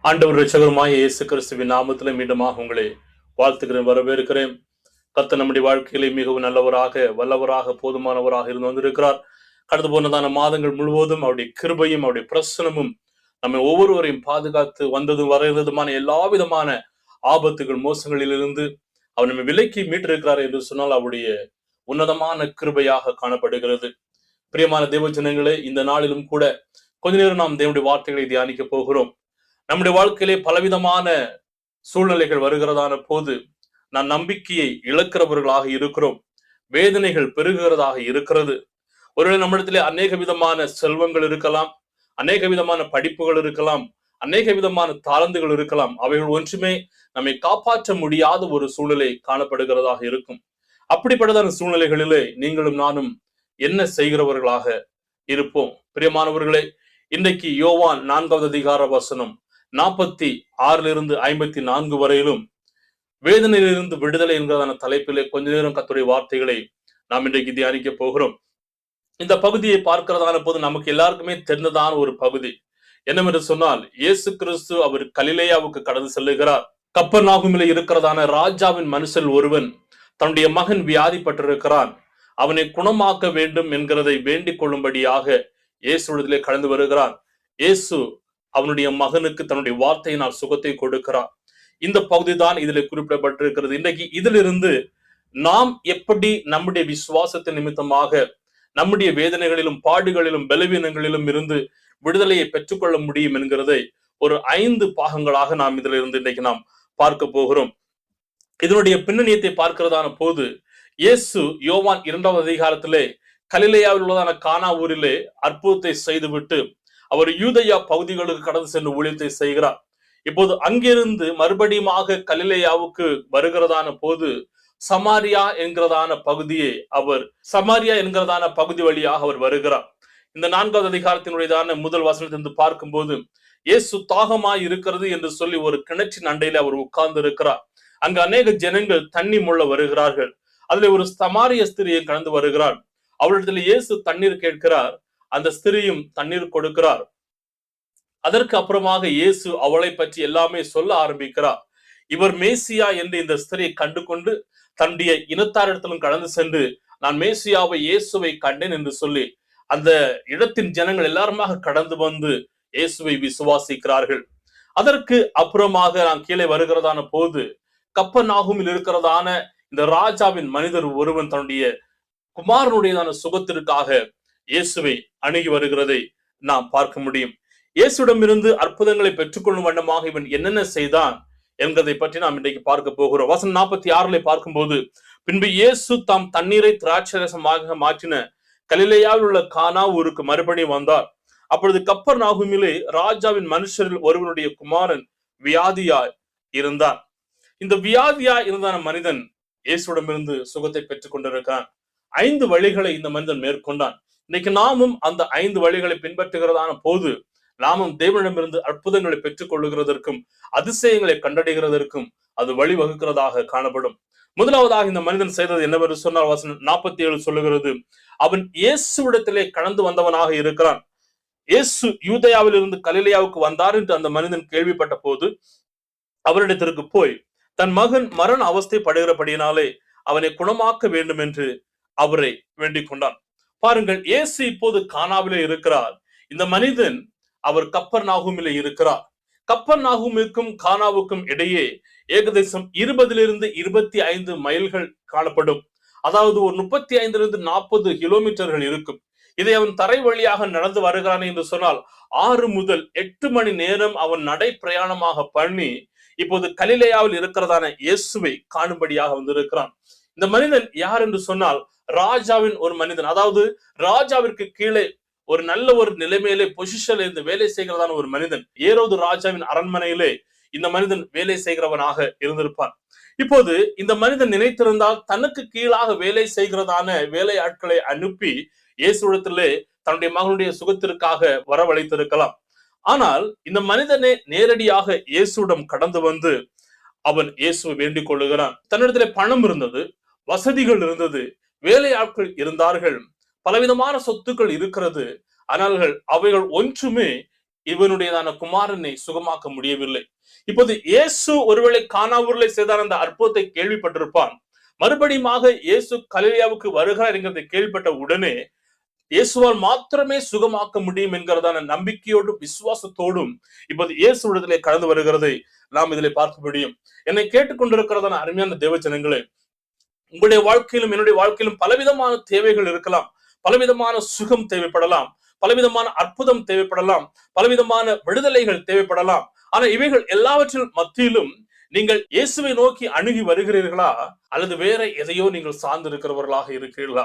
ஆண்டவர் இரட்சகருமாய் இயேசு கிறிஸ்துவின் நாமத்திலே மீண்டுமாக உங்களை வாழ்த்துக்கிறேன், வரவேற்கிறேன். கர்த்தர் நம்முடைய வாழ்க்கையிலே மிகவும் நல்லவராக, வல்லவராக, போதுமானவராக இருந்து வந்திருக்கிறார். கடந்து போனதான மாதங்கள் முழுவதும் அவருடைய கிருபையும் அவருடைய பிரசனமும் நம்ம ஒவ்வொருவரையும் பாதுகாத்து வந்ததும் வருகிறதுமான எல்லா விதமான ஆபத்துகள் மோசங்களிலிருந்து அவர் நம்ம விலைக்கு மீட்டிருக்கிறார் என்று சொன்னால் அவருடைய உன்னதமான கிருபையாக காணப்படுகிறது. பிரியமான தேவ ஜனங்களே, இந்த நாளிலும் கூட கொஞ்ச நேரம் நாம் தேவனுடைய வார்த்தைகளை தியானிக்க போகிறோம். நம்முடைய வாழ்க்கையிலே பலவிதமான சூழ்நிலைகள் வருகிறதான போது நாம் நம்பிக்கையை இழக்கிறவர்களாக இருக்கிறோம். வேதனைகள் பெருகுகிறதாக இருக்கிறது. ஒருவேளை நம்மிடத்திலே அநேக விதமான செல்வங்கள் இருக்கலாம், அநேக விதமான படிப்புகள் இருக்கலாம், அநேக விதமான தாளந்துகள் இருக்கலாம். அவைகள் ஒன்றுமே நம்மை காப்பாற்ற முடியாத ஒரு சூழ்நிலை காணப்படுகிறதாக இருக்கும். அப்படிப்பட்டதான சூழ்நிலைகளிலே நீங்களும் நானும் என்ன செய்கிறவர்களாக இருப்போம்? பிரியமானவர்களே, இன்றைக்கு யோவான் 4வது அதிகார வசனம் 46 54 வரையிலும் வேதனையிலிருந்து விடுதலை என்கிறதான தலைப்பிலே கொஞ்ச நேரம் கர்த்தருடைய வார்த்தைகளை நாம் இன்றைக்கு தியானிக்க போகிறோம். இந்த பகுதியை பார்க்கிறதான போது நமக்கு எல்லாருக்குமே தெரிந்ததான ஒரு பகுதி என்னவென்று சொன்னால், இயேசு கிறிஸ்து அவர் கலிலேயாவுக்கு கடந்து செல்லுகிறார். கப்பர்நாகுமிலே இருக்கிறதான ராஜாவின் மனுஷன் ஒருவன் தன்னுடைய மகன் வியாதிப்பட்டிருக்கிறான், அவனை குணமாக்க வேண்டும் என்கிறதை வேண்டிக் கொள்ளும்படியாக இயேசுவிடத்திலே கடந்து வருகிறான். இயேசு அவனுடைய மகனுக்கு தன்னுடைய வார்த்தையினால் சுகத்தை கொடுக்கிறார். இந்த பகுதி தான் இதில் குறிப்பிடப்பட்டிருக்கிறது. இன்றைக்கு இதிலிருந்து நாம் எப்படி நம்முடைய விசுவாசத்தின் நிமித்தமாக நம்முடைய வேதனைகளிலும் பாடுகளிலும் பலவீனங்களிலும் இருந்து விடுதலையை பெற்றுக்கொள்ள முடியும் என்கிறதை ஒரு 5 பாகங்களாக நாம் இதிலிருந்து இன்றைக்கு நாம் பார்க்க போகிறோம். இதனுடைய பின்னணியத்தை பார்க்கிறதான போது, இயேசு யோவான் 2வது அதிகாரத்திலே கலிலேயாவில் உள்ளதான கானா ஊரிலே அற்புதத்தை செய்துவிட்டு அவர் யூதேயா பகுதிகளுக்கு கடந்து சென்று ஊழியத்தை செய்கிறார். இப்போது அங்கிருந்து மறுபடியுமாக கலிலேயாவுக்கு வருகிறதான போது சமாரியா என்கிறதான பகுதி வழியாக அவர் வருகிறார். இந்த 4வது அதிகாரத்தினுடையதான முதல் வசனத்திலிருந்து பார்க்கும்போது, இயேசு தாகமாய் இருக்கிறது என்று சொல்லி ஒரு கிணற்றின் அண்டையில அவர் உட்கார்ந்து இருக்கிறார். அங்கு அநேக ஜனங்கள் தண்ணி முள்ள வருகிறார்கள். அதுல ஒரு சமாரிய ஸ்திரியை கடந்து வருகிறார். அவரிடத்துல இயேசு தண்ணீர் கேட்கிறார். அந்த ஸ்திரியும் தண்ணீர் கொடுக்கிறார். அதற்கு அப்புறமாக இயேசு அவளை பற்றி எல்லாமே சொல்ல ஆரம்பிக்கிறார். இவர் மேசியா என்று இந்த ஸ்திரியை கண்டு கொண்டு தன்னுடைய இனத்தாரிடத்திலும் கடந்து சென்று, நான் மேசியாவை இயேசுவை கண்டேன் என்று சொல்லி அந்த இடத்தின் ஜனங்கள் எல்லாருமாக கடந்து வந்து இயேசுவை விசுவாசிக்கிறார்கள். அதற்கு அப்புறமாக நான் கீழே வருகிறதான போது, கப்பர்நாகுமில் இருக்கிறதான இந்த ராஜாவின் மனிதர் ஒருவன் தன்னுடைய குமாரனுடையதான சுகத்திற்காக இயேசுவை அணுகி வருகிறதை நாம் பார்க்க முடியும். இயேசுடமிருந்து அற்புதங்களை பெற்றுக்கொள்ளும் வண்ணமாக இவன் என்னென்ன செய்தான் என்பதை பற்றி நாம் இன்றைக்கு பார்க்க போகிறோம். வசனம் 46 பார்க்கும்போது, பின்பு இயேசு தாம் தண்ணீரை திராட்சரசமாக மாற்றின கலிலேயாவில் உள்ள கானா ஊருக்கு மறுபடியும் வந்தார். அப்பொழுது கப்பர்நாகுமிலே ராஜாவின் மனுஷரில் ஒருவனுடைய குமாரன் வியாதியாய் இருந்தான். இந்த வியாதியாய் இருந்தான மனிதன் இயேசுடமிருந்து சுகத்தை பெற்றுக் கொண்டிருக்கிறான். 5 வழிகளை இந்த மனிதன் மேற்கொண்டான். இன்னைக்கு நாமும் அந்த 5 வழிகளை பின்பற்றுகிறதான போது நாமும் தேவனிடமிருந்து அற்புதங்களை பெற்றுக் கொள்ளுகிறதற்கும் அதிசயங்களை கண்டடைகிறதற்கும் அது வழிவகுக்கிறதாக காணப்படும். முதலாவதாக இந்த மனிதன் செய்தது என்னவென்று சொன்னால், வசனம் 47 சொல்லுகிறது, அவன் இயேசுவிடத்திலே கடந்து வந்தவனாக இருக்கிறான். இயேசு யூதேயாவில் இருந்து கலிலேயாவுக்கு வந்தார் என்று அந்த மனிதன் கேள்விப்பட்ட போது அவரிடத்திற்கு போய் தன் மகன் மரண அவஸ்தை படுகிறபடியினாலே அவனை குணமாக்க வேண்டும் என்று அவரை வேண்டிக் கொண்டான். பாருங்கள், இயேசு இப்போது கானாவிலே இருக்கிறார். இந்த மனிதன் அவர் கப்பர்நாகுமிலே இருக்கிறார். கப்பர்நாகுமுக்கும் கானாவுக்கும் இடையே ஏகதேசம் 20 25 மைல்கள் காணப்படும். அதாவது ஒரு 35 40 கிலோமீட்டர்கள் இருக்கும். இதை அவன் தரை வழியாக நடந்து வருகிறான் என்று சொன்னால் 6 முதல் 8 மணி நேரம் அவன் நடை பிரயாணமாக பண்ணி இப்போது கலிலேயாவில் இருக்கிறதான இயேசுவை காணும்படியாக வந்திருக்கிறான். இந்த மனிதன் யார் என்று சொன்னால், ராஜாவின் ஒரு மனிதன். அதாவது ராஜாவிற்கு கீழே ஒரு நல்ல ஒரு நிலைமையிலே பொசிஷன்ல இருந்து வேலை செய்கிறதான ஒரு மனிதன். ஏரோது ராஜாவின் அரண்மனையிலே இந்த மனிதன் வேலை செய்கிறவனாக இருந்திருப்பான். இப்போது இந்த மனிதன் நினைத்திருந்தால் தனக்கு கீழாக வேலை செய்கிறதான வேலை ஆட்களை அனுப்பி இயேசுவிடத்திலே தன்னுடைய மகனுடைய சுகத்திற்காக வரவழைத்திருக்கலாம். ஆனால் இந்த மனிதனே நேரடியாக இயேசுவிடம் கடந்து வந்து அவன் இயேசுவை வேண்டிக் கொள்ளுகிறான். தன்னிடத்திலே பணம் இருந்தது, வசதிகள் இருந்தது, வேலை ஆட்கள் இருந்தார்கள், பலவிதமான சொத்துக்கள் இருக்கிறது. ஆனால் அவைகள் ஒன்றுமே இவனுடையதான குமாரனை சுகமாக்க முடியவில்லை. இப்போது இயேசு ஒருவேளை கானாவூரிலே செய்தார் அந்த அற்புதத்தை கேள்விப்பட்டிருப்பான். மறுபடியுமாக இயேசு கலிலேயாவுக்கு வருகிறார் என்கிறதை கேள்விப்பட்ட உடனே இயேசுவால் மாத்திரமே சுகமாக்க முடியும் என்கிறதான நம்பிக்கையோடும் விசுவாசத்தோடும் இப்போது இயேசு இடத்திலே கடந்து வருகிறதை நாம் இதிலே பார்க்க முடியும். என்னை கேட்டுக்கொண்டிருக்கிறதான அருமையான தேவஜனங்களே, உங்களுடைய வாழ்க்கையிலும் என்னுடைய வாழ்க்கையிலும் பலவிதமான தேவைகள் இருக்கலாம். பலவிதமான சுகம் தேவைப்படலாம், பலவிதமான அற்புதம் தேவைப்படலாம், பலவிதமான விடுதலைகள் தேவைப்படலாம். ஆனா இவைகள் எல்லாவற்றின் மத்தியிலும் நீங்கள் இயேசுவை நோக்கி அணுகி வருகிறீர்களா, அல்லது வேற எதையோ நீங்கள் சார்ந்து இருக்கிறவர்களாக இருக்கிறீர்களா?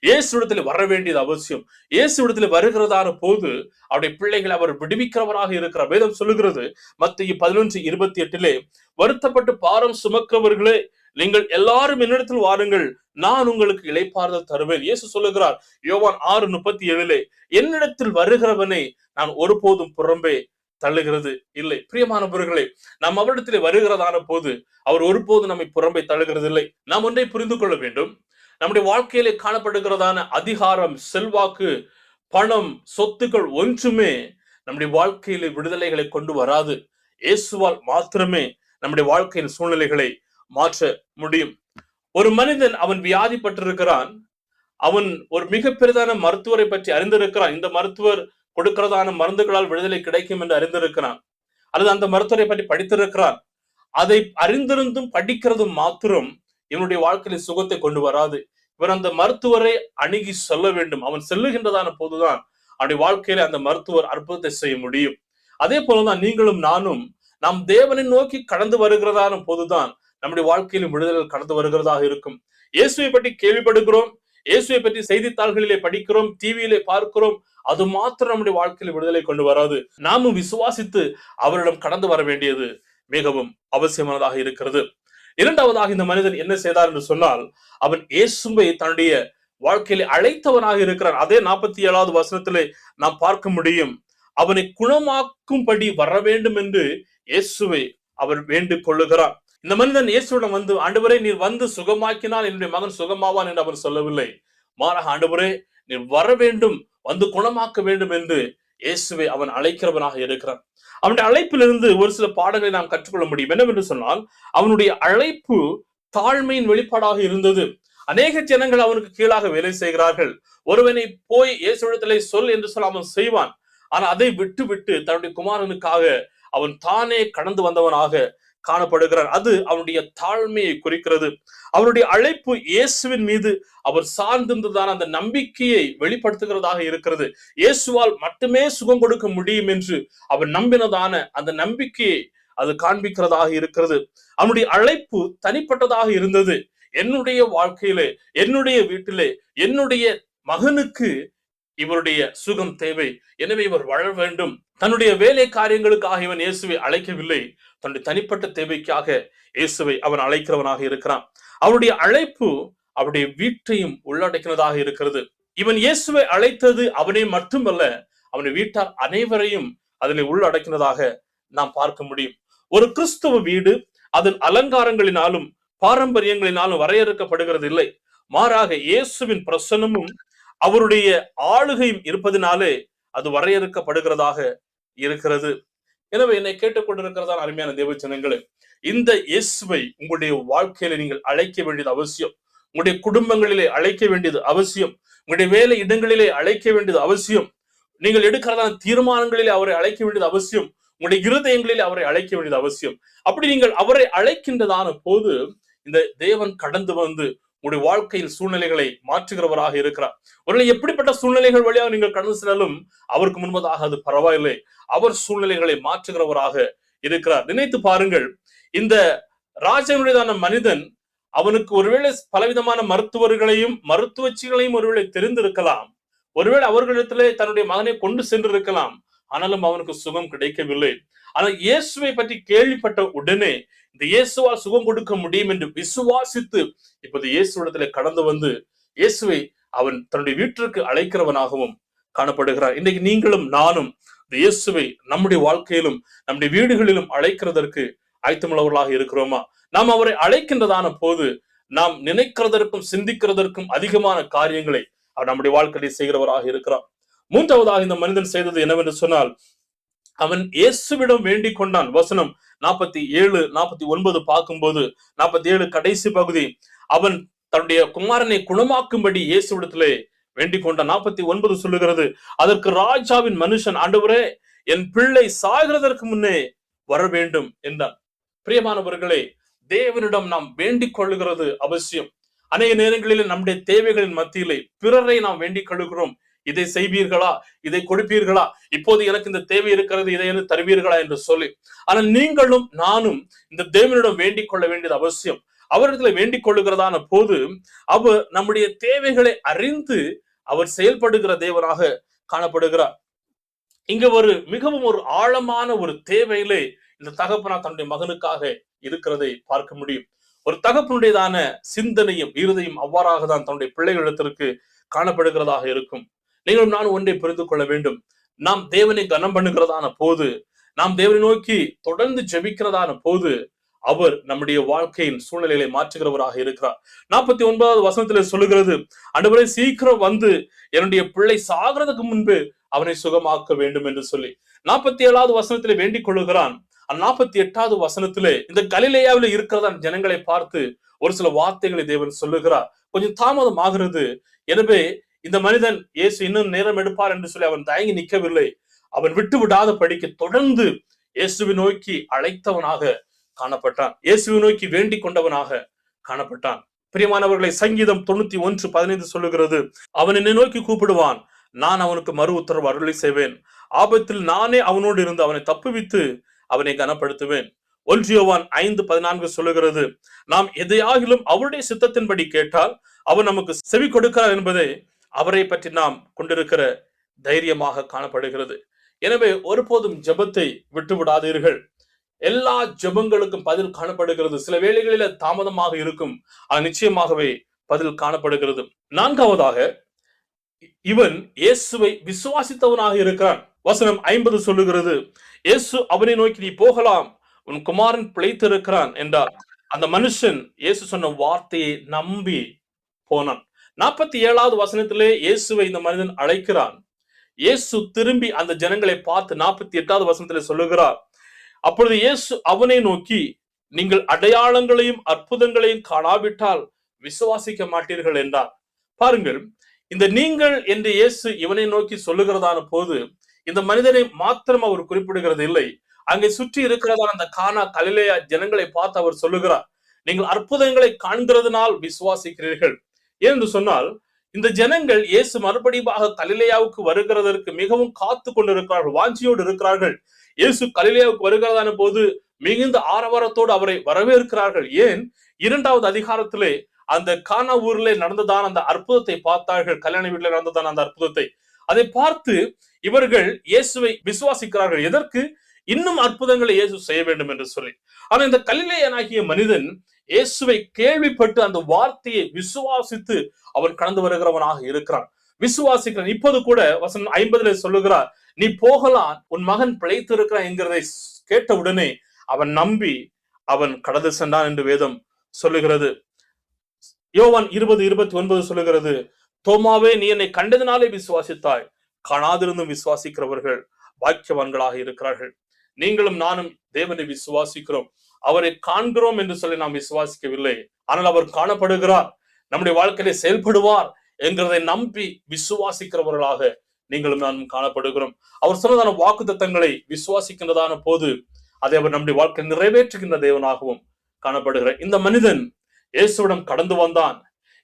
இயேசு இடத்துல வர வேண்டியது அவசியம். இயேசு இடத்துல வருகிறதான போது அவருடைய பிள்ளைகளை அவர் விடுவிக்கிறவராக இருக்கிறார். வேதம் சொல்லுகிறது மத்தேயு 11:28, வருத்தப்பட்டு பாரம் சுமக்கிறவர்களே, நீங்கள் எல்லாரும் என்னிடத்தில் வாருங்கள், நான் உங்களுக்கு இளைப்பாறுதல் தருவேன். இயேசு சொல்லுகிறார் யோவான் 6:37, என்னிடத்தில் வருகிறவனை நான் ஒருபோதும் புறம்பே தள்ளுகிறது இல்லை. பிரியமானவர்களே, நாம் அவரிடத்திலே வருகிறதான போது அவர் ஒருபோதும் நம்மை புறம்பே தள்ளுகிறது இல்லை. நாம் ஒன்றை புரிந்து கொள்ள வேண்டும். நம்முடைய வாழ்க்கையிலே காணப்படுகிறதான அதிகாரம், செல்வாக்கு, பணம், சொத்துக்கள் ஒன்றுமே நம்முடைய வாழ்க்கையிலே விடுதலைகளை கொண்டு வராது. இயேசுவால் மாத்திரமே நம்முடைய வாழ்க்கையின் சூழ்நிலைகளை மாற்ற முடியும். ஒரு மனிதன் அவன் வியாதிப்பட்டிருக்கிறான். அவன் ஒரு மிக பெரிதான மருத்துவரை பற்றி அறிந்திருக்கிறான். இந்த மருத்துவர் கொடுக்கிறதான மருந்துகளால் விடுதலை கிடைக்கும் என்று அறிந்திருக்கிறான், அல்லது அந்த மருத்துவரை பற்றி படித்திருக்கிறான். அதை அறிந்திருந்தும் படிக்கிறதும் மாத்திரம் இவனுடைய வாழ்க்கையில சுகத்தை கொண்டு வராது. இவன் அந்த மருத்துவரை அணுகி சொல்ல வேண்டும். அவன் செல்லுகின்றதான போதுதான் அவனுடைய வாழ்க்கையில அந்த மருத்துவர் அற்புதத்தை செய்ய முடியும். அதே போலதான் நீங்களும் நானும் நாம் தேவனை நோக்கி கடந்து வருகிறதான போதுதான் நம்முடைய வாழ்க்கையிலும் விடுதலை கடந்து வருகிறதாக இருக்கும். இயேசுவை பற்றி கேள்விப்படுகிறோம், இயேசுவை பற்றி செய்தித்தாள்களிலே படிக்கிறோம், டிவியிலே பார்க்கிறோம். அது மாத்திரம் நம்முடைய வாழ்க்கையில் விடுதலை கொண்டு வராது. நாமும் விசுவாசித்து அவரிடம் கடந்து வர வேண்டியது மிகவும் அவசியமானதாக இருக்கிறது. இரண்டாவதாக இந்த மனிதன் என்ன செய்தார் என்று சொன்னால், அவன் இயேசுவை தன்னுடைய வாழ்க்கையில அழைத்தவனாக இருக்கிறான். அதே 47வது வசனத்திலே நாம் பார்க்க முடியும். அவனை குணமாக்கும்படி வர வேண்டும் என்று இயேசுவை அவர் வேண்டிக் கொள்ளுகிறார். இந்த மனிதன் இயேசுவிடம் வந்து, ஆண்டவரே நீர் வந்து சுகமாக்கினால் என்னுடைய மகன் சுகமாவான் என்று அவர் சொல்லவில்லை. மாறாக, ஆண்டவரே நீர் வர வேண்டும், வந்து குணமாக்க வேண்டும் என்று இயேசுவை அவன் அழைக்கிறவனாக இருக்கிறான். அவனுடைய அழைப்பிலிருந்து ஒரு சில பாடங்களை நாம் கற்றுக்கொள்ள முடியும். என்னவென்று சொன்னால், அவனுடைய அழைப்பு தாழ்மையின் வெளிப்பாடாக இருந்தது. அநேக ஜனங்கள் அவனுக்கு கீழாக வேலை செய்கிறார்கள். ஒருவனை போய் இயேசுவிடத்திலே சொல் என்று சொல்ல அவன் செய்வான். ஆனா அதை விட்டு விட்டு தன்னுடைய குமாரனுக்காக அவன் தானே கடந்து வந்தவனாக காணப்படுகிறார். அது அவனுடைய தாழ்மையை குறிக்கிறது. அவருடைய அழைப்பு இயேசுவின் மீது அவர் சார்ந்திருந்ததான அந்த நம்பிக்கையை வெளிப்படுத்துகிறதாக இருக்கிறது. இயேசுவால் மட்டுமே சுகம் கொடுக்க முடியும் என்று அவர் நம்பினதான அந்த நம்பிக்கையை அது காண்பிக்கிறதாக இருக்கிறது. அவனுடைய அழைப்பு தனிப்பட்டதாக இருந்தது. என்னுடைய வாழ்க்கையிலே, என்னுடைய வீட்டிலே, என்னுடைய மகனுக்கு இவருடைய சுகம் தேவை, எனவே இவர் வாழ வேண்டும். தன்னுடைய வேலை காரியங்களுக்காக இவன் இயேசுவை அழைக்கவில்லை, தன்னுடைய தனிப்பட்ட தேவைக்காக இயேசுவை அவன் அழைக்கிறவனாக இருக்கிறான். அவருடைய அழைப்பு அவருடைய வீட்டையும் உள்ளடக்கினதாக இருக்கிறது. இவன் இயேசுவை அழைத்தது அவனை மட்டுமல்ல, அவனுடைய வீட்டார் அனைவரையும் அதில் உள்ளடக்கினதாக நாம் பார்க்க முடியும். ஒரு கிறிஸ்தவ வீடு அதன் அலங்காரங்களினாலும் பாரம்பரியங்களினாலும் வரையறுக்கப்படுகிறது இல்லை. மாறாக இயேசுவின் பிரசன்னமும் அவருடைய ஆளுகையும் இருப்பதினாலே அது வரையறுக்கப்படுகிறதாக இருக்கிறது. எனவே என்னை கேட்டுக்கொண்டிருக்கிறதான அருமையான தேவஜனங்களே, இந்த இயேசுவை உங்களுடைய வாழ்க்கையில நீங்கள் அழைக்க வேண்டியது அவசியம். உங்களுடைய குடும்பங்களிலே அழைக்க வேண்டியது அவசியம். உங்களுடைய வேலை இடங்களிலே அழைக்க வேண்டியது அவசியம். நீங்கள் எடுக்கிறதான தீர்மானங்களிலே அவரை அழைக்க வேண்டியது அவசியம். உங்களுடைய இருதயங்களிலே அவரை அழைக்க வேண்டியது அவசியம். அப்படி நீங்கள் அவரை அழைக்கின்றதான போது இந்த தேவன் கடந்து வந்து உங்களுடைய வாழ்க்கையில் சூழ்நிலைகளை மாற்றுகிறவராக இருக்கிறார். ஒருவேளை எப்படிப்பட்ட சூழ்நிலைகள் வழியாக நீங்கள் கடந்து செல்லாலும் அவருக்கு முன்பதாக அது பரவாயில்லை, அவர் சூழ்நிலைகளை மாற்றுகிறவராக இருக்கிறார். நினைத்து பாருங்கள், இந்த ராஜனுடையதான மனிதன் அவனுக்கு ஒருவேளை பலவிதமான மருத்துவர்களையும் மருத்துவச்சிகளையும் ஒருவேளை தெரிந்திருக்கலாம். ஒருவேளை அவர்களிடத்திலே தன்னுடைய மகனை கொண்டு சென்றிருக்கலாம். ஆனாலும் அவனுக்கு சுகம் கிடைக்கவில்லை. ஆனால் இயேசுவை பற்றி கேள்விப்பட்ட உடனே இந்த இயேசுவால் சுகம் கொடுக்க முடியும் என்று விசுவாசித்து இப்போது இயேசுவிடத்திலே கடந்து வந்து இயேசுவை அவன் தன்னுடைய வீட்டிற்கு அழைக்கிறவனாகவும் காணப்படுகிறார். இன்றைக்கு நீங்களும் நானும் இந்த இயேசுவை நம்முடைய வாழ்க்கையிலும் நம்முடைய வீடுகளிலும் அழைக்கிறதற்கு ஆயத்தமுள்ளவர்களாக இருக்கிறோமா? நாம் அவரை அழைக்கின்றதான போது நாம் நினைக்கிறதற்கும் சிந்திக்கிறதற்கும் அதிகமான காரியங்களை அவர் நம்முடைய வாழ்க்கையை செய்கிறவராக இருக்கிறார். மூன்றாவதாக இந்த மனிதன் செய்தது என்னவென்று சொன்னால், அவன் இயேசுவிடம் வேண்டிக் கொண்டான். வசனம் 47, 49 பார்க்கும்போது, 47 கடைசி பகுதி, அவன் தன்னுடைய குமாரனை குணமாக்கும்படி இயேசுவிடத்திலே வேண்டிக் கொண்டான். 49 சொல்லுகிறது, அதற்கு ராஜாவின் மனுஷன், ஆண்டவரே, என் பிள்ளை சாகிறதற்கு முன்னே வர வேண்டும் என்றான். பிரியமானவர்களே, தேவனிடம் நாம் வேண்டிக் கொள்ளுகிறது அவசியம். அநேக நேரங்களில் நம்முடைய தேவைகளின் மத்தியிலே பிறரை நாம் வேண்டிக் கொள்ளுகிறோம். இதை செய்வீர்களா, இதை கொடுப்பீர்களா, இப்போது எனக்கு இந்த தேவை இருக்கிறது, இதை எனக்கு தருவீர்களா என்று சொல்லி. ஆனால் நீங்களும் நானும் இந்த தேவனிடம் வேண்டிக் கொள்ள வேண்டியது அவசியம். அவரிடத்துல வேண்டிக் கொள்ளுகிறதான போது அவர் நம்முடைய தேவைகளை அறிந்து அவர் செயல்படுகிற தேவனாக காணப்படுகிறார். இங்க மிகவும் ஒரு ஆழமான ஒரு தேவையிலே இந்த தகப்பனா தன்னுடைய மகனுக்காக இருக்கிறதை பார்க்க முடியும். ஒரு தகப்பனுடையதான சிந்தனையும் இருதையும் அவ்வாறாக தான் தன்னுடைய பிள்ளைகளிடத்திற்கு காணப்படுகிறதாக இருக்கும். நீங்களும் நானும் ஒன்றை புரிந்து கொள்ள வேண்டும். நாம் தேவனை கனம் பண்ணுகிறதான போது, நாம் தேவனை நோக்கி தொடர்ந்து ஜெபிக்கிறதான போது அவர் நம்முடைய வாழ்க்கையின் சூழ்நிலைகளை மாற்றுகிறவராக இருக்கிறார். 49வது வசனத்திலே சொல்லுகிறது, ஆண்டவரே சீக்கிரம் வந்து என்னுடைய பிள்ளை சாகிறதுக்கு முன்பு அவனை சுகமாக்க வேண்டும் என்று சொல்லி 47வது வசனத்திலே வேண்டிக் கொள்ளுகிறான். 48வது வசனத்திலே இந்த கலிலேயாவில் இருக்கிறதா ஜனங்களை பார்த்து ஒரு சில வார்த்தைகளை தேவன் சொல்லுகிறார். கொஞ்சம் தாமதம் ஆகிறது. எனவே இந்த மனிதன் இயேசு இன்னும் நேரம் எடுப்பார் என்று சொல்லி அவன் தயங்கி நிற்கவில்லை. அவன் விட்டு விடாத படிக்க தொடர்ந்து இயேசுவை நோக்கி அழைத்தவனாக காணப்பட்டான். இயேசுவை நோக்கி வேண்டிக் கொண்டவனாக காணப்பட்டான். பிரியமானவர்களை, சங்கீதம் 91:15 சொல்லுகிறது, அவன் என்னை நோக்கி கூப்பிடுவான், நான் அவனுக்கு மறு உத்தரவு அருளை செய்வேன். ஆபத்தில் நானே அவனோடு இருந்து அவனை தப்புவித்து அவனை கனப்படுத்துவேன். 1 யோவான் 5:14 சொல்லுகிறது, நாம் எதையாகிலும் அவருடைய சித்தத்தின்படி கேட்டால் அவர் நமக்கு செவி கொடுக்கிறார் என்பதை அவரை பற்றி நாம் கொண்டிருக்கிற தைரியமாக காணப்படுகிறது. எனவே ஒருபோதும் ஜெபத்தை விட்டு விடாதீர்கள். எல்லா ஜெபங்களுக்கும் பதில் காணப்படுகிறது. சில வேளைகளில தாமதமாக இருக்கும், அது நிச்சயமாகவே பதில் காணப்படுகிறது. 4வதாக, இவன் இயேசுவை விசுவாசித்தவனாக இருக்கிறான். வசனம் 50 சொல்லுகிறது, இயேசு அவனை நோக்கி, நீ போகலாம், உன் குமாரன் பிழைத்திருக்கிறான் என்றார். அந்த மனுஷன் இயேசு சொன்ன வார்த்தையை நம்பி போனான். 47வது வசனத்திலே இயேசுவை இந்த மனிதன் அழைக்கிறான். இயேசு திரும்பி அந்த ஜனங்களை பார்த்து 48வது வசனத்திலே சொல்லுகிறார், அப்பொழுது இயேசு அவனை நோக்கி, நீங்கள் அடையாளங்களையும் அற்புதங்களையும் காணாவிட்டால் விசுவாசிக்க மாட்டீர்கள் என்றார். பாருங்கள், இந்த நீங்கள் என்று இயேசு இவனை நோக்கி சொல்லுகிறதான போது இந்த மனிதனை மாத்திரம் அவர் குறிப்பிடுகிறது இல்லை. அங்கே சுற்றி இருக்கிறதான அந்த கானா கலிலேயா ஜனங்களை பார்த்து அவர் சொல்லுகிறார், நீங்கள் அற்புதங்களை காண்கிறதுனால் விசுவாசிக்கிறீர்கள். ஏனென்று சொன்னால், இந்த ஜனங்கள் இயேசு மறுபடியும் கலிலேயாவுக்கு வருகிறதற்கு மிகவும் காத்து கொண்டிருக்கிறார்கள், வாஞ்சியோடு இருக்கிறார்கள். இயேசு கலிலேயாவுக்கு வருகிறதான போது மிகுந்த ஆரவாரத்தோடு அவரை வரவேற்கிறார்கள். ஏன்? 2வது அதிகாரத்திலே அந்த கானா ஊரிலே நடந்ததான அந்த அற்புதத்தை பார்த்தார்கள். கல்யாண வீட்டில் நடந்ததான அந்த அற்புதத்தை அதை பார்த்து இவர்கள் இயேசுவை விசுவாசிக்கிறார்கள். எதற்கு? இன்னும் அற்புதங்களை இயேசு செய்ய வேண்டும் என்று சொல்லி. ஆனா இந்த கலிலேயனாகிய மனிதன் இயேசுவை கேள்விப்பட்டு அந்த வார்த்தையை விசுவாசித்து அவன் கடந்து வருகிறவனாக இருக்கிறான், விசுவாசிக்கிறான். இப்போது கூட வசனம் 50 சொல்லுகிறார், நீ போகலாம், உன் மகன் பிழைத்திருக்கிறான் என்கிறதை கேட்ட உடனே அவன் நம்பி அவன் கடந்து சென்றான் என்று வேதம் சொல்லுகிறது. யோவான் 20:29 சொல்லுகிறது, தோமாவே, நீ என்னை கண்டதினாலே விசுவாசித்தாய், காணாதிருந்தும் விசுவாசிக்கிறவர்கள் பாக்கியவான்களாக இருக்கிறார்கள். நீங்களும் நானும் தேவனை விசுவாசிக்கிறோம், அவரை காண்கிறோம் என்று சொல்லி நாம் விசுவாசிக்கவில்லை. ஆனால் அவர் காணப்படுகிறார், நம்முடைய வாழ்க்கையிலே செயல்படுவார் என்கிறதை நம்பி விசுவாசிக்கிறவர்களாக நீங்களும் நானும் காணப்படுகிறோம். அவர் சொன்னதான வாக்குத்தத்தங்களை விசுவாசிக்கின்றதான போது அதை அவர் நம்முடைய வாழ்க்கையை நிறைவேற்றுகின்ற தேவனாகவும் காணப்படுகிறார். இந்த மனிதன் இயேசுவிடம் கடந்து வந்தான்,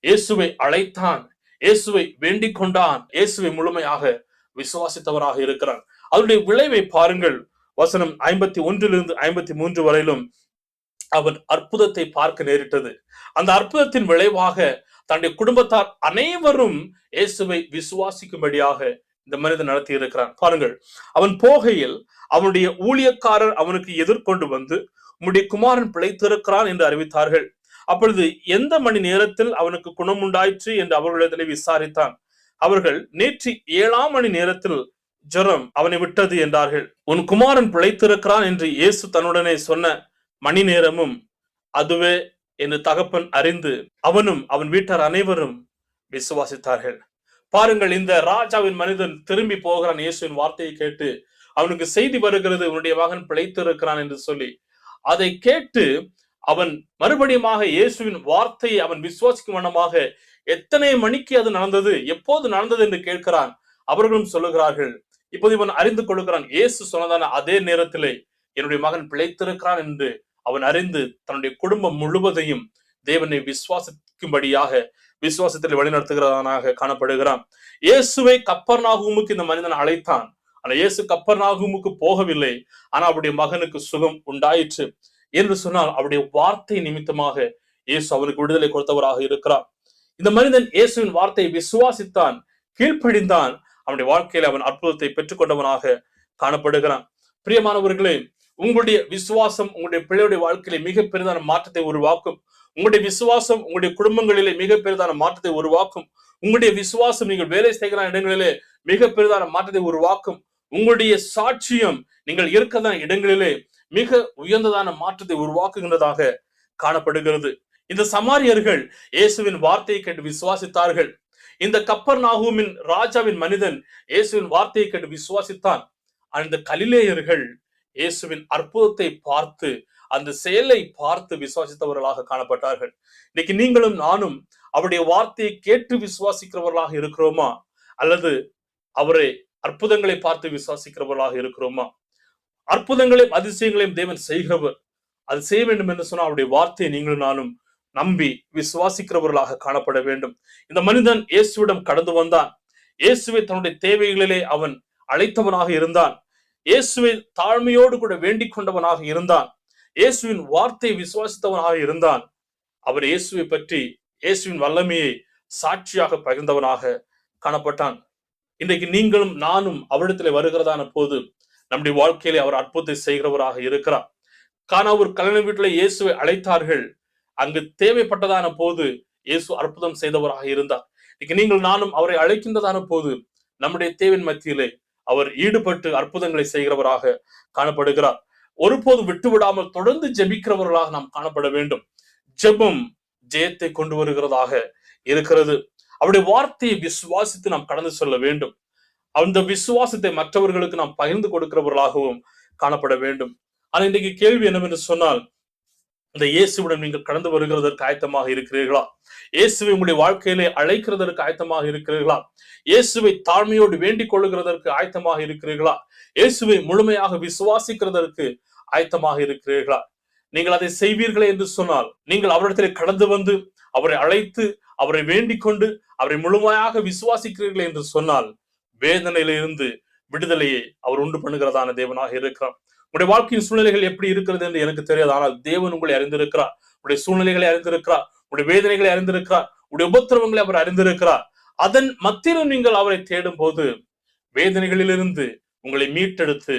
இயேசுவை அழைத்தான், இயேசுவை வேண்டிக் கொண்டான், இயேசுவை முழுமையாக விசுவாசித்தவராக இருக்கிறான். அதனுடைய விளைவை பாருங்கள். வசனம் 51 53 வரையிலும் அவன் அற்புதத்தை பார்க்க நேரிட்டது. அந்த அற்புதத்தின் விளைவாக தன்னுடைய குடும்பத்தார் அனைவரும் இயேசுவை விசுவாசிக்கும்படியாக இந்த மனிதன் நடத்தி இருக்கிறான். பாருங்கள், அவன் போகையில் அவனுடைய ஊழியக்காரர் அவனுக்கு எதிர்கொண்டு வந்து, உம்முடைய குமாரன் பிழைத்திருக்கிறான் என்று அறிவித்தார்கள். அப்பொழுது எந்த மணி நேரத்தில் அவனுக்கு குணம் உண்டாயிற்று என்று அவர்களிடத்திலே விசாரித்தான். அவர்கள், நேற்று 7ஆம் மணி நேரத்தில் ஜரம் அவனை விட்டது என்றார்கள். உன் குமாரன் பிழைத்திருக்கிறான் என்று இயேசு தன்னுடனே சொன்ன மணி நேரமும் அதுவே என்று தகப்பன் அறிந்து அவனும் அவன் வீட்டார் அனைவரும் விசுவாசித்தார்கள். பாருங்கள், இந்த ராஜாவின் மனிதன் திரும்பி போகிறான். இயேசுவின் வார்த்தையை கேட்டு அவனுக்கு செய்தி வருகிறது, உன்னுடைய மகன் பிழைத்திருக்கிறான் என்று சொல்லி. அதை கேட்டு அவன் மறுபடியுமாக இயேசுவின் வார்த்தையை அவன் விசுவாசிக்கும் வண்ணமாக எத்தனை மணிக்கு அது நடந்தது, எப்போது நடந்தது என்று கேட்கிறான். அவர்களும் சொல்லுகிறார்கள். இப்போது இவன் அறிந்து கொள்கிறான், இயேசு சொன்னதான அதே நேரத்திலே என்னுடைய மகன் பிழைத்திருக்கிறான் என்று அவன் அறிந்து தன்னுடைய குடும்பம் முழுவதையும் தேவனை விசுவாசிக்கும்படியாக விசுவாசத்தில் வழிநடத்துகிறவனாக காணப்படுகிறான். இயேசுவை கப்பர்நாகூமுக்கு இந்த மனிதன் அழைத்தான். ஆனா இயேசு கப்பர்நாகூமுக்கு போகவில்லை. ஆனா அவருடைய மகனுக்கு சுகம் உண்டாயிற்று என்று சொன்னால் அவருடைய வார்த்தை நிமித்தமாக இயேசு அவனுக்கு விடுதலை கொடுத்தவராக இருக்கிறார். இந்த மனிதன் இயேசுவின் வார்த்தையை விசுவாசித்தான், கீழ்ப்படிந்தான். அவனுடைய வாழ்க்கையில அவன் அற்புதத்தை பெற்றுக் கொண்டவனாக காணப்படுகிறான். பிரியமானவர்களே, உங்களுடைய விசுவாசம் உங்களுடைய பிள்ளையுடைய வாழ்க்கையில மிக பெரிதான மாற்றத்தை உருவாக்கும். உங்களுடைய விசுவாசம் உங்களுடைய குடும்பங்களிலே மிக பெரிதான மாற்றத்தை உருவாக்கும். உங்களுடைய விசுவாசம் நீங்கள் வேலை செய்கிற இடங்களிலே மிக பெரிதான மாற்றத்தை உருவாக்கும். உங்களுடைய சாட்சியம் நீங்கள் இருக்கிறதான இடங்களிலே மிக உயர்ந்ததான மாற்றத்தை உருவாக்குகின்றதாக காணப்படுகிறது. இந்த சமாரியர்கள் இயேசுவின் வார்த்தையை கேட்டு விசுவாசித்தார்கள். இந்த கப்பர்நாகூமின் ராஜாவின் மனிதன் இயேசுவின் வார்த்தையை கேட்டு விசுவாசித்தான். அந்த கலிலேயர்கள் இயேசுவின் அற்புதத்தை பார்த்து அந்த செயலை பார்த்து விசுவாசித்தவர்களாக காணப்பட்டார்கள். இன்னைக்கு நீங்களும் நானும் அவருடைய வார்த்தையை கேட்டு விசுவாசிக்கிறவர்களாக இருக்கிறோமா, அல்லது அவரை அற்புதங்களை பார்த்து விசுவாசிக்கிறவர்களாக இருக்கிறோமா? அற்புதங்களையும் அதிசயங்களையும் தேவன் செய்கிறவர். அது செய்ய வேண்டும் என்று சொன்னால் அவருடைய வார்த்தையை நீங்களும் நானும் நம்பி விசுவாசிக்கிறவர்களாக காணப்பட வேண்டும். இந்த மனிதன் இயேசுவிடம் கடந்து வந்தான். இயேசுவை தன்னுடைய தேவைகளிலே அவன் அழைத்தவனாக இருந்தான். இயேசுவை தாழ்மையோடு கூட வேண்டிக் கொண்டவனாக இருந்தான். இயேசுவின் வார்த்தையை விசுவாசித்தவனாக இருந்தான். அவர் இயேசுவை பற்றி இயேசுவின் வல்லமையை சாட்சியாக பகிர்ந்தவனாக காணப்பட்டான். இன்றைக்கு நீங்களும் நானும் அவரிடத்திலே வருகிறதான போது நம்முடைய வாழ்க்கையிலே அவர் அற்புதத்தை செய்கிறவராக இருக்கிறார். கானாவூர் கல்யாண வீட்டிலே இயேசுவை அழைத்தார்கள். அங்கு தேவைப்பட்டதான போது இயேசு அற்புதம் செய்தவராக இருந்தார். இன்னைக்கு நீங்கள் நானும் அவரை அழைக்கின்றதான போது நம்முடைய தேவையின் மத்தியிலே அவர் ஈடுபட்டு அற்புதங்களை செய்கிறவராக காணப்படுகிறார். ஒருபோது விட்டுவிடாமல் தொடர்ந்து ஜெபிக்கிறவர்களாக நாம் காணப்பட வேண்டும். ஜெபம் ஜெயத்தை கொண்டு வருகிறதாக இருக்கிறது. அவருடைய வார்த்தையை விசுவாசித்து நாம் கடந்து செல்ல வேண்டும். அந்த விசுவாசத்தை மற்றவர்களுக்கு நாம் பகிர்ந்து கொடுக்கிறவர்களாகவும் காணப்பட வேண்டும். ஆனா இன்றைக்கு கேள்வி என்னவென்று சொன்னால், இந்த இயேசுவுடன் நீங்கள் கடந்து வருகிறதற்கு ஆயத்தமாக இருக்கிறீர்களா? இயேசுவை உங்களுடைய வாழ்க்கையிலே அழைக்கிறதற்கு ஆயத்தமாக இருக்கிறீர்களா? இயேசுவை தாழ்மையோடு வேண்டிக் கொள்ளுகிறதற்கு ஆயத்தமாக இருக்கிறீர்களா? இயேசுவை முழுமையாக விசுவாசிக்கிறதற்கு ஆயத்தமாக இருக்கிறீர்களா? நீங்கள் அதை செய்வீர்களே என்று சொன்னால், நீங்கள் அவரிடத்திலே கடந்து வந்து அவரை அழைத்து அவரை வேண்டிக் கொண்டு அவரை முழுமையாக விசுவாசிக்கிறீர்கள் என்று சொன்னால், வேதனையிலிருந்து விடுதலையை அவர் உண்டு பண்ணுகிறதான தேவனாக இருக்கிறார். உங்களுடைய வாழ்க்கையின் சூழ்நிலைகள் எப்படி இருக்கிறது என்று எனக்கு தெரியாது. ஆனால் தேவன் உங்களை அறிந்திருக்கிறார். உங்களுடைய சூழ்நிலைகளை அறிந்திருக்கிறார். உங்களுடைய வேதனைகளை அறிந்திருக்கிறார். உங்களுடைய உபத்திரவங்களை அவர் அறிந்திருக்கிறார். அதன் மத்தியிலும் நீங்கள் அவரை தேடும் போது வேதனைகளிலிருந்து உங்களை மீட்டெடுத்து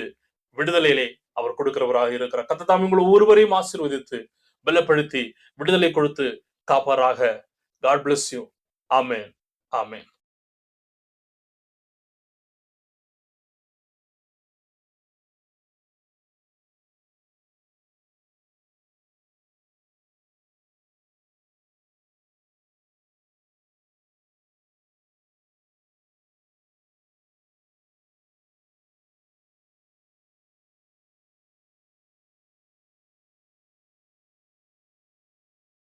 விடுதலையிலே அவர் கொடுக்கிறவராக இருக்கிறார். கர்த்தர் தாமே உங்களை ஒருவரையும் ஆசீர்வதித்து பலப்படுத்தி விடுதலை கொடுத்து காப்பாராக. God bless you. Amen. Amen.